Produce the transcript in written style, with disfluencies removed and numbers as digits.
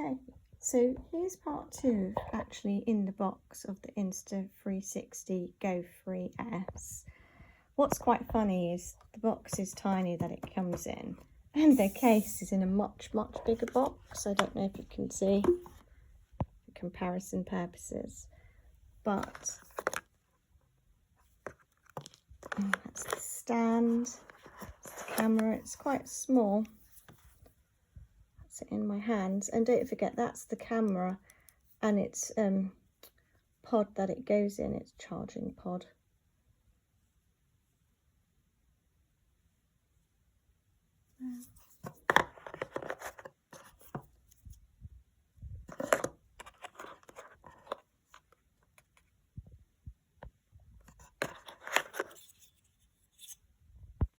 Okay, so here's part 2 actually in the box of the Insta360 GO 3S. What's quite funny is the box is tiny that it comes in, and the case is in a much bigger box. I don't know if you can see for comparison purposes, but that's the stand, that's the camera. It's quite small. That's it in my hands, and don't forget that's the camera, and it's pod that it goes in. It's charging pod.